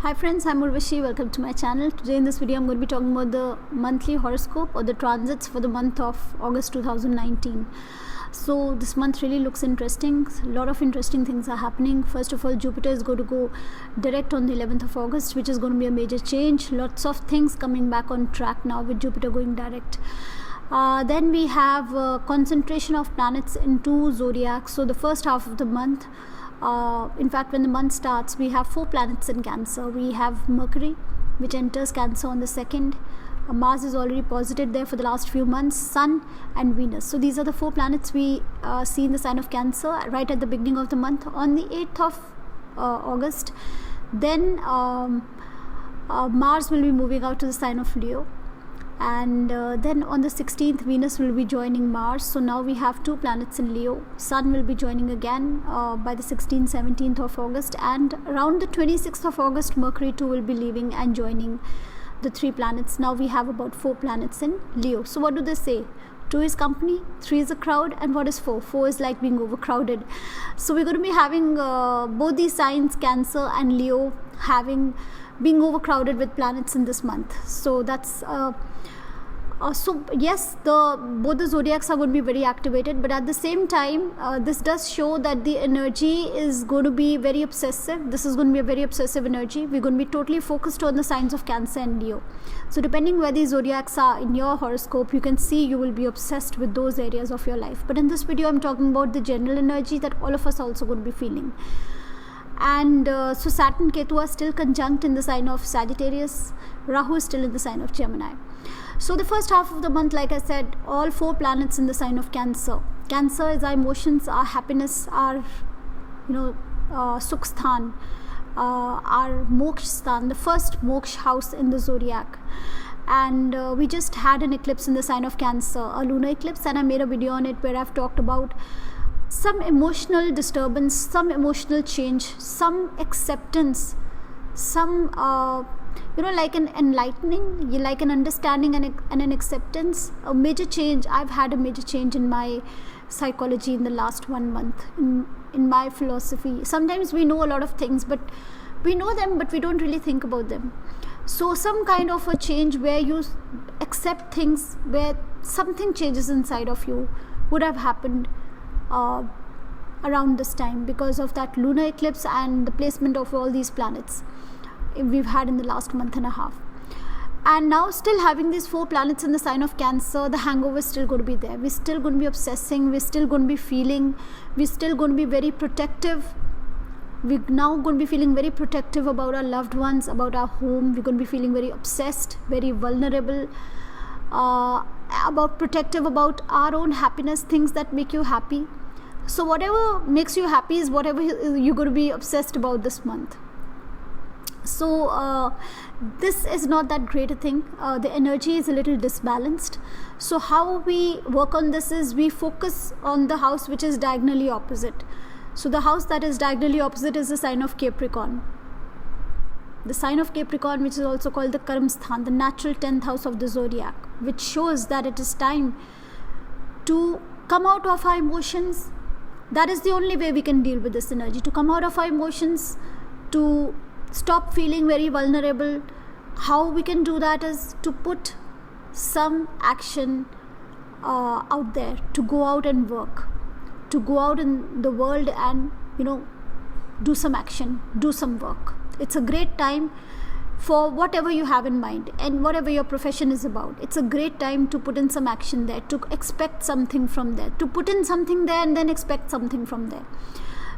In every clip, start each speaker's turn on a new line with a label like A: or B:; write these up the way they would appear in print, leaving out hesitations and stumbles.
A: Hi friends, I'm Urvashi. Welcome to my channel. Today in this video I'm going to be talking about the monthly horoscope or the transits for the month of August 2019. So this month really looks interesting. A lot of interesting things are happening. First of all, Jupiter is going to go direct on the 11th of August, which is going to be a major change. Lots of things coming back on track now with Jupiter going direct. Then we have concentration of planets in two zodiacs. So the first half of the month, in fact when the month starts, we have 4 planets in Cancer. We have Mercury, which enters Cancer on the 2nd. Mars is already posited there for the last few months, Sun and Venus. So these are the 4 planets we see in the sign of Cancer right at the beginning of the month. On the 8th of August, then Mars will be moving out to the sign of Leo. And then on the 16th, Venus will be joining Mars. So now we have 2 planets in Leo. Sun will be joining again by the 16th, 17th of August. And around the 26th of August, Mercury too will be leaving and joining the 3 planets. Now we have about 4 planets in Leo. So what do they say? 2 is company, 3 is a crowd, and what is 4? 4 is like being overcrowded. So we're going to be having both these signs, Cancer and Leo, being overcrowded with planets in this month. So that's so yes, both the zodiacs are going to be very activated, but at the same time this does show that the energy is going to be very obsessive. This is going to be a very obsessive energy. We're going to be totally focused on the signs of Cancer and Leo. So depending where these zodiacs are in your horoscope, you can see you will be obsessed with those areas of your life. But in this video I'm talking about the general energy that all of us are also going to be feeling. And so Saturn, Ketu are still conjunct in the sign of Sagittarius. Rahu is still in the sign of Gemini. So the first half of the month, like I said, all 4 planets in the sign of Cancer. Cancer is our emotions, our happiness, our Sukh Sthan, our Moksh Sthan, the first Moksh house in the zodiac. And we just had an eclipse in the sign of Cancer, a lunar eclipse, and I made a video on it where I've talked about some emotional disturbance, some emotional change, some acceptance, some like an enlightening, like an understanding and an acceptance, a major change. I've had a major change in my psychology in the last 1 month, in my philosophy. Sometimes we know a lot of things, but we know them, but we don't really think about them. So some kind of a change where you accept things, where something changes inside of you would have happened around this time because of that lunar eclipse and the placement of all these planets we've had in the last month and a half. And now, still having these 4 planets in the sign of Cancer, the hangover is still going to be there. We're still going to be obsessing, we're still going to be feeling, we're still going to be very protective. We're now going to be feeling very protective about our loved ones, about our home. We're going to be feeling very obsessed, very vulnerable, protective about our own happiness, things that make you happy. So whatever makes you happy is whatever you're going to be obsessed about this month. So this is not that great a thing. The energy is a little disbalanced. So how we work on this is we focus on the house which is diagonally opposite. So the house that is diagonally opposite is the sign of Capricorn. The sign of Capricorn, which is also called the Karma Sthan, the natural 10th house of the zodiac, which shows that it is time to come out of our emotions. That is the only way we can deal with this energy, to come out of our emotions, to stop feeling very vulnerable. How we can do that is to put some action out there, to go out and work, to go out in the world and do some action, do some work. It's a great time for whatever you have in mind and whatever your profession is about. It's a great time to put in some action there, to expect something from there, to put in something there and then expect something from there.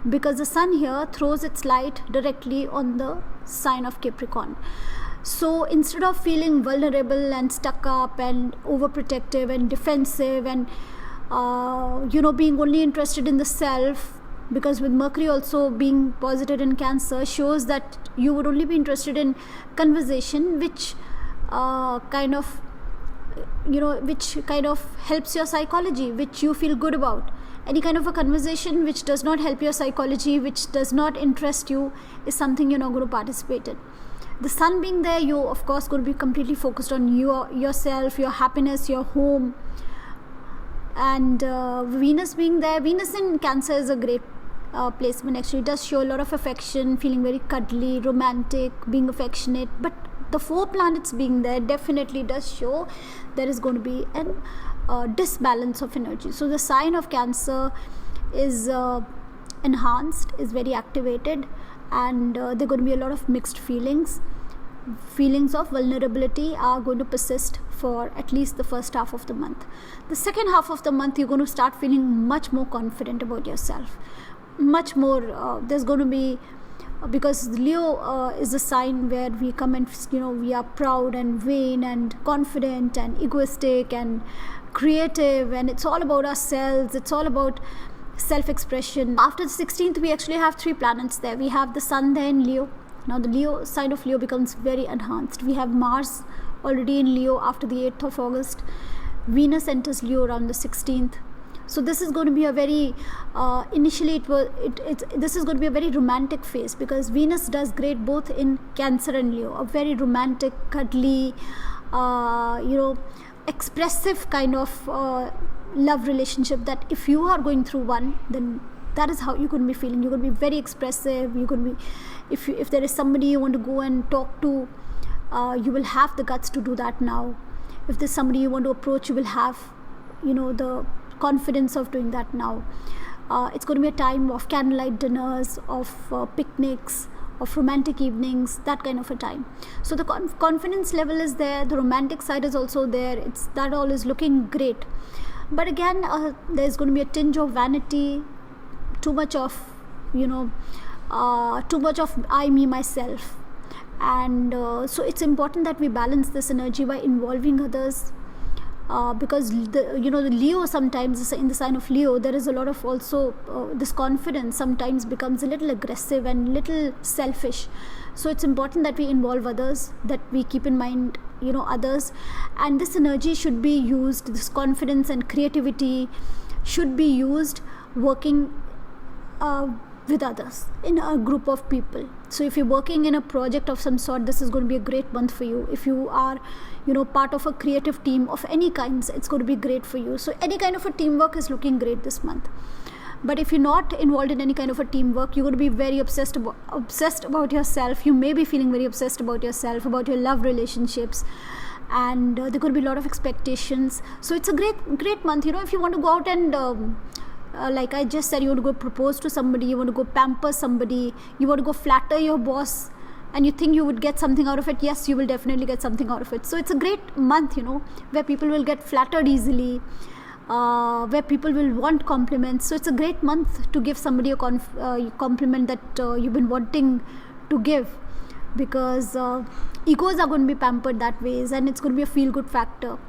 A: Because the sun here throws its light directly on the sign of Capricorn. So instead of feeling vulnerable and stuck up and overprotective and defensive and being only interested in the self, because with Mercury also being posited in Cancer shows that you would only be interested in conversation which kind of helps your psychology, which you feel good about. Any kind of a conversation which does not help your psychology, which does not interest you, is something you're not going to participate in. The sun being there, you're of course going to be completely focused on yourself, your happiness, your home. And Venus being there, Venus in Cancer is a great placement actually does show a lot of affection, feeling very cuddly, romantic, being affectionate. But the 4 planets being there definitely does show there is going to be an disbalance of energy. So the sign of Cancer is enhanced, is very activated, and there are going to be a lot of mixed feelings. Feelings of vulnerability are going to persist for at least the first half of the month. The second half of the month, you're going to start feeling much more confident about yourself, much more. There's going to be, because Leo is a sign where we come and we are proud and vain and confident and egoistic and creative, and it's all about ourselves, it's all about self-expression. After the 16th, we actually have 3 planets there. We have the Sun there in Leo. Now the Leo sign of Leo becomes very enhanced. We have Mars already in Leo after the 8th of August. Venus enters Leo around the 16th. So this is going to be a very initially this is going to be a very romantic phase, because Venus does great both in Cancer and Leo. A very romantic, cuddly, expressive kind of love relationship, that if you are going through one, then that is how you're going to be feeling. You're going to be very expressive. You're going to be, if there is somebody you want to go and talk to, you will have the guts to do that now. If there's somebody you want to approach, you will have the confidence of doing that now. It's going to be a time of candlelight dinners, of picnics, of romantic evenings, that kind of a time. So the confidence level is there, the romantic side is also there. That all is looking great. But again, there's going to be a tinge of vanity, too much of I, me, myself. And so it's important that we balance this energy by involving others, because the Leo, sometimes in the sign of Leo, there is a lot of also this confidence sometimes becomes a little aggressive and little selfish. So it's important that we involve others, that we keep in mind others, and this energy should be used, this confidence and creativity should be used working with others in a group of people. So if you're working in a project of some sort, this is going to be a great month for you. If you are part of a creative team of any kinds, it's going to be great for you. So any kind of a teamwork is looking great this month. But if you're not involved in any kind of a teamwork, you're going to be very obsessed about yourself. You may be feeling very obsessed about yourself, about your love relationships, and there are going to be a lot of expectations. So it's a great month. If you want to go out and like I just said, you want to go propose to somebody, you want to go pamper somebody, you want to go flatter your boss, and you think you would get something out of it, yes, you will definitely get something out of it. So it's a great month, where people will get flattered easily, where people will want compliments. So it's a great month to give somebody a compliment that you've been wanting to give, because egos are going to be pampered that ways, and it's going to be a feel-good factor.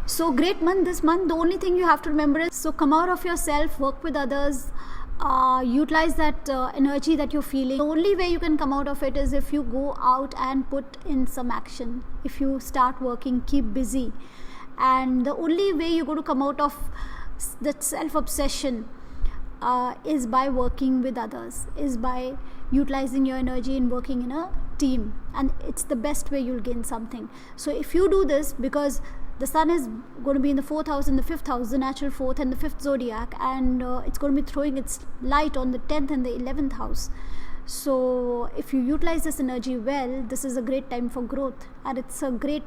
A: So great month this month. The only thing you have to remember is, so come out of yourself, work with others, utilize that energy that you're feeling. The only way you can come out of it is if you go out and put in some action. If you start working, keep busy. And the only way you're going to come out of that self-obsession is by working with others, is by utilizing your energy in working in a team. And it's the best way you'll gain something. So if you do this, because the sun is going to be in the 4th house and the 5th house, the natural 4th and the 5th zodiac, and it's going to be throwing its light on the 10th and the 11th house. So if you utilize this energy well, this is a great time for growth, and it's a great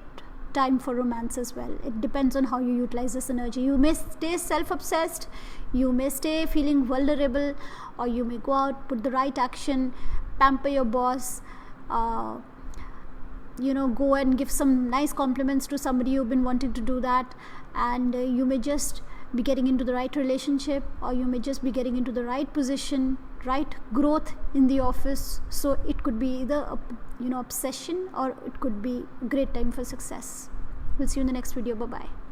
A: time for romance as well. It depends on how you utilize this energy. You may stay self-obsessed, you may stay feeling vulnerable, or you may go out, put the right action, pamper your boss, go and give some nice compliments to somebody you've been wanting to do that, and you may just be getting into the right relationship, or you may just be getting into the right position, right growth in the office. So it could be either obsession, or it could be a great time for success. We'll see you in the next video. Bye bye.